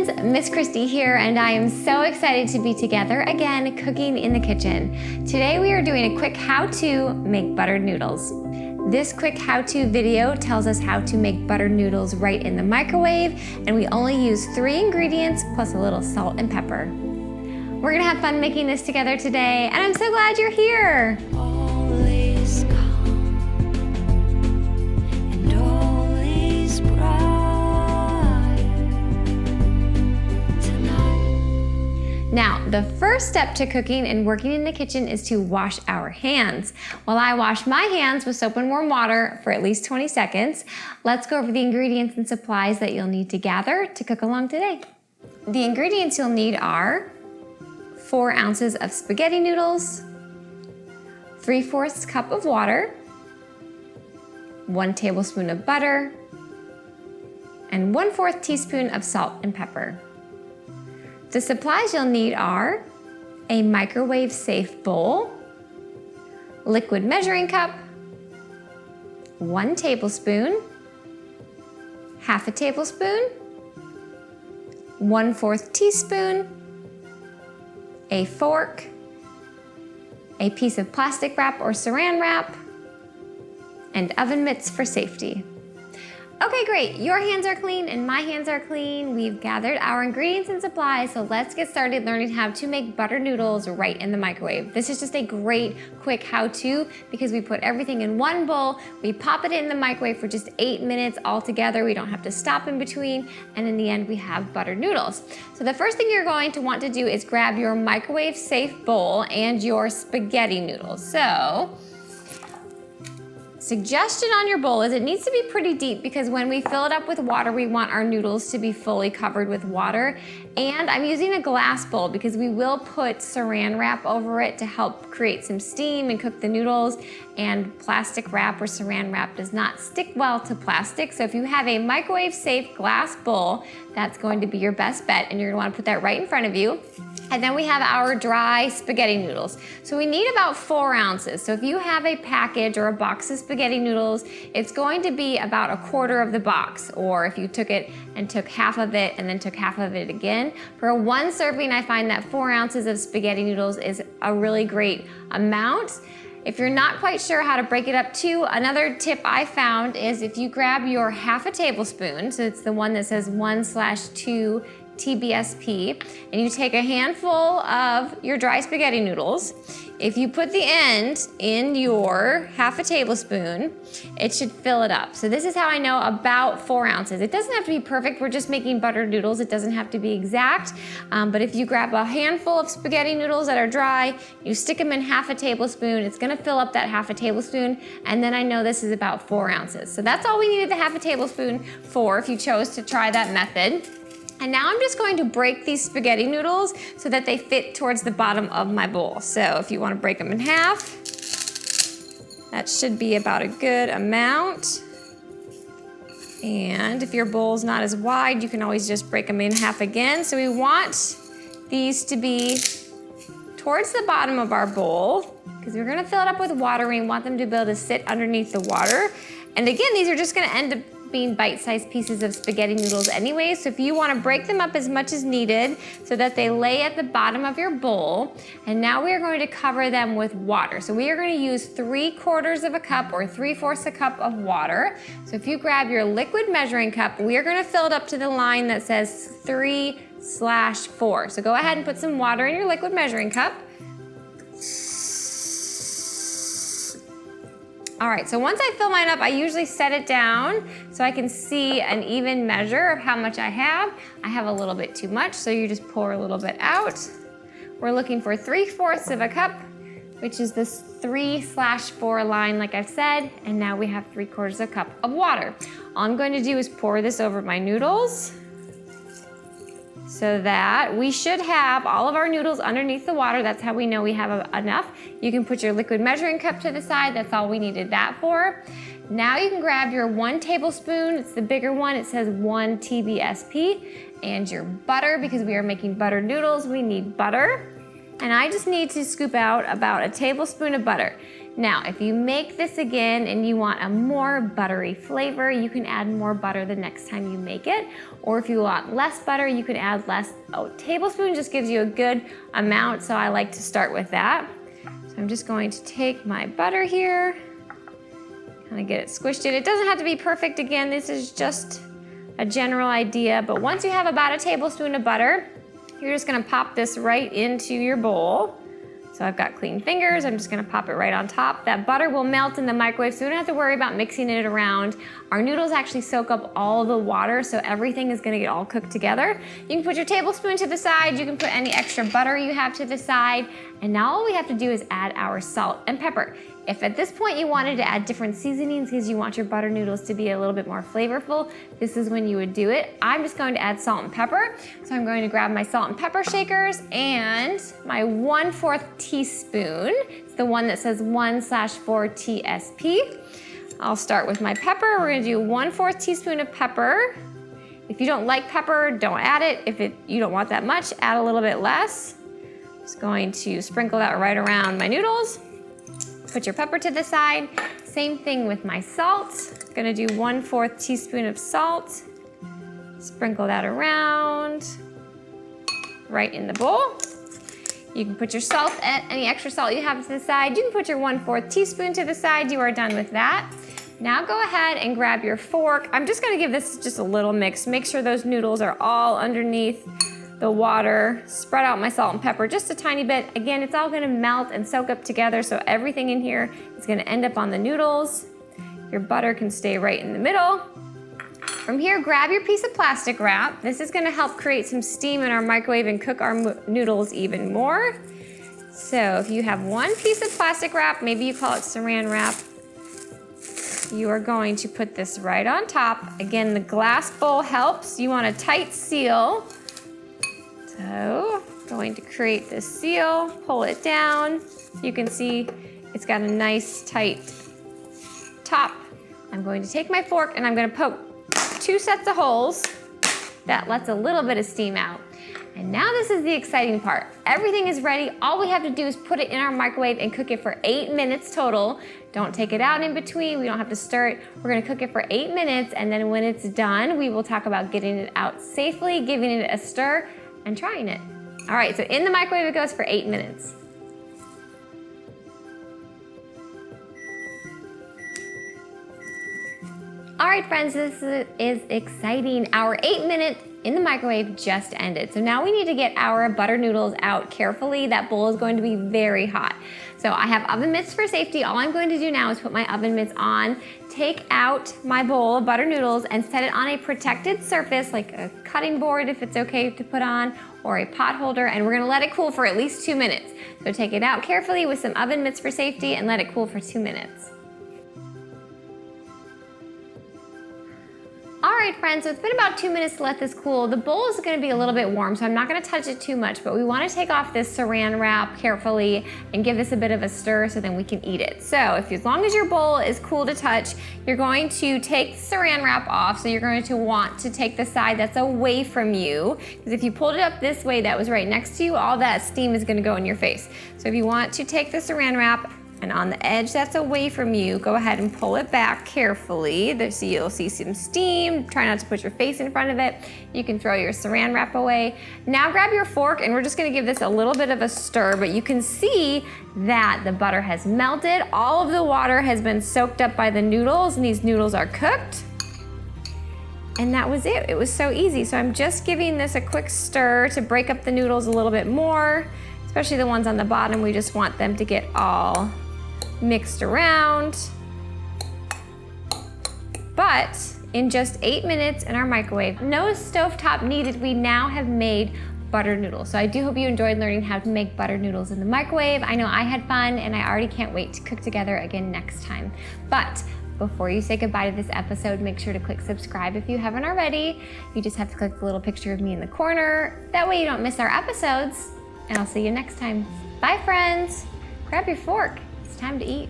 friends, Miss Kristi here, and I am so excited to be together again cooking in the kitchen. Today we are doing a quick how-to make buttered noodles. This quick how-to video tells us how to make buttered noodles right in the microwave, and we only use 3 ingredients plus a little salt and pepper. We're gonna have fun making this together today, and I'm so glad you're here. Now, the first step to cooking and working in the kitchen is to wash our hands. While I wash my hands with soap and warm water for at least 20 seconds, let's go over the ingredients and supplies that you'll need to gather to cook along today. The ingredients you'll need are 4 ounces of spaghetti noodles, 3/4 cup of water, 1 tablespoon of butter, and 1/4 teaspoon of salt and pepper. The supplies you'll need are a microwave-safe bowl, liquid measuring cup, 1 tablespoon, 1/2 tablespoon, 1/4 teaspoon, a fork, a piece of plastic wrap or saran wrap, and oven mitts for safety. Okay, great. Your hands are clean and my hands are clean. We've gathered our ingredients and supplies, so let's get started learning how to make buttered noodles right in the microwave. This is just a great quick how-to because we put everything in one bowl, we pop it in the microwave for just 8 minutes all together. We don't have to stop in between, and in the end we have buttered noodles. So the first thing you're going to want to do is grab your microwave-safe bowl and your spaghetti noodles. So, suggestion on your bowl is it needs to be pretty deep because when we fill it up with water, we want our noodles to be fully covered with water. And I'm using a glass bowl because we will put saran wrap over it to help create some steam and cook the noodles. And plastic wrap or saran wrap does not stick well to plastic. So if you have a microwave-safe glass bowl, that's going to be your best bet, and you're gonna wanna put that right in front of you. And then we have our dry spaghetti noodles. So we need about 4 ounces. So if you have a package or a box of spaghetti noodles, it's going to be about 1/4 of the box. Or if you took it and took half of it and then took half of it again. For 1 serving, I find that 4 ounces of spaghetti noodles is a really great amount. If you're not quite sure how to break it up too, another tip I found is if you grab your 1/2 tablespoon, so it's the one that says 1/2 TBSP, and you take a handful of your dry spaghetti noodles. If you put the end in your 1/2 tablespoon, it should fill it up. So this is how I know about 4 ounces. It doesn't have to be perfect. We're just making buttered noodles. It doesn't have to be exact. But if you grab a handful of spaghetti noodles that are dry, you stick them in 1/2 tablespoon, it's gonna fill up that 1/2 tablespoon, and then I know this is about 4 ounces. So that's all we needed the 1/2 tablespoon for if you chose to try that method. And now I'm just going to break these spaghetti noodles so that they fit towards the bottom of my bowl. So if you want to break them in half, that should be about a good amount. And if your bowl's not as wide, you can always just break them in half again. So we want these to be towards the bottom of our bowl because we're gonna fill it up with water. We want them to be able to sit underneath the water. And again, these are just gonna end up being bite-sized pieces of spaghetti noodles anyway, so if you want to break them up as much as needed so that they lay at the bottom of your bowl. And now we are going to cover them with water. So we are going to use 3/4 of a cup or 3/4 a cup of water. So if you grab your liquid measuring cup, we are going to fill it up to the line that says 3/4. So go ahead and put some water in your liquid measuring cup. All right, so once I fill mine up, I usually set it down so I can see an even measure of how much I have. I have a little bit too much, so you just pour a little bit out. We're looking for 3/4 of a cup, which is this 3/4 line like I've said, and now we have 3/4 of a cup of water. All I'm going to do is pour this over my noodles so that we should have all of our noodles underneath the water. That's how we know we have enough. You can put your liquid measuring cup to the side. That's all we needed that for. Now you can grab your 1 tablespoon. It's the bigger one. It says 1 TBSP. And your butter, because we are making buttered noodles, we need butter. And I just need to scoop out about 1 tablespoon of butter. Now, if you make this again and you want a more buttery flavor, you can add more butter the next time you make it. Or if you want less butter, you can add less. A tablespoon just gives you a good amount, so I like to start with that. So I'm just going to take my butter here, kind of get it squished in. It doesn't have to be perfect again, this is just a general idea, but once you have about a tablespoon of butter, you're just gonna pop this right into your bowl. So I've got clean fingers, I'm just gonna pop it right on top. That butter will melt in the microwave, so we don't have to worry about mixing it around. Our noodles actually soak up all the water, so everything is gonna get all cooked together. You can put your tablespoon to the side, you can put any extra butter you have to the side, and now all we have to do is add our salt and pepper. If at this point you wanted to add different seasonings because you want your butter noodles to be a little bit more flavorful, this is when you would do it. I'm just going to add salt and pepper. So I'm going to grab my salt and pepper shakers and my 1/4 teaspoon. It's the one that says 1/4 TSP. I'll start with my pepper. We're gonna do 1/4 teaspoon of pepper. If you don't like pepper, don't add it. If you don't want that much, add a little bit less. Just going to sprinkle that right around my noodles. Put your pepper to the side. Same thing with my salt. Gonna do 1/4 teaspoon of salt. Sprinkle that around, right in the bowl. You can put your salt, any extra salt you have to the side. You can put your 1/4 teaspoon to the side. You are done with that. Now go ahead and grab your fork. I'm just gonna give this just a little mix. Make sure those noodles are all underneath the water. Spread out my salt and pepper just a tiny bit. Again, it's all gonna melt and soak up together, so everything in here is gonna end up on the noodles. Your butter can stay right in the middle. From here, grab your piece of plastic wrap. This is gonna help create some steam in our microwave and cook our noodles even more. So if you have one piece of plastic wrap, maybe you call it saran wrap, you are going to put this right on top. Again, the glass bowl helps. You want a tight seal. So, going to create this seal, pull it down. You can see it's got a nice tight top. I'm going to take my fork and I'm gonna poke 2 sets of holes. That lets a little bit of steam out. And now this is the exciting part. Everything is ready. All we have to do is put it in our microwave and cook it for 8 minutes total. Don't take it out in between. We don't have to stir it. We're gonna cook it for 8 minutes, and then when it's done, we will talk about getting it out safely, giving it a stir, and trying it. All right, so in the microwave it goes for 8 minutes. All right, friends, this is exciting. Our 8-minute in the microwave just ended. So now we need to get our butter noodles out carefully. That bowl is going to be very hot. So I have oven mitts for safety. All I'm going to do now is put my oven mitts on, take out my bowl of butter noodles and set it on a protected surface, like a cutting board if it's okay to put on, or a pot holder, and we're gonna let it cool for at least 2 minutes. So take it out carefully with some oven mitts for safety and let it cool for 2 minutes. All right, friends, so it's been about 2 minutes to let this cool. The bowl is gonna be a little bit warm, so I'm not gonna touch it too much, but we wanna take off this saran wrap carefully and give this a bit of a stir so then we can eat it. So as long as your bowl is cool to touch, you're going to take the saran wrap off, so you're going to want to take the side that's away from you, because if you pulled it up this way that was right next to you, all that steam is gonna go in your face. So if you want to take the saran wrap, and on the edge that's away from you, go ahead and pull it back carefully. So you'll see some steam. Try not to put your face in front of it. You can throw your saran wrap away. Now grab your fork and we're just gonna give this a little bit of a stir, but you can see that the butter has melted. All of the water has been soaked up by the noodles, and these noodles are cooked. And that was it. It was so easy. So I'm just giving this a quick stir to break up the noodles a little bit more, especially the ones on the bottom. We just want them to get all mixed around. But in just 8 minutes in our microwave, no stovetop needed, we now have made butter noodles. So I do hope you enjoyed learning how to make butter noodles in the microwave. I know I had fun, and I already can't wait to cook together again next time. But before you say goodbye to this episode, make sure to click subscribe if you haven't already. You just have to click the little picture of me in the corner. That way you don't miss our episodes, and I'll see you next time. Bye, friends. Grab your fork. Time to eat.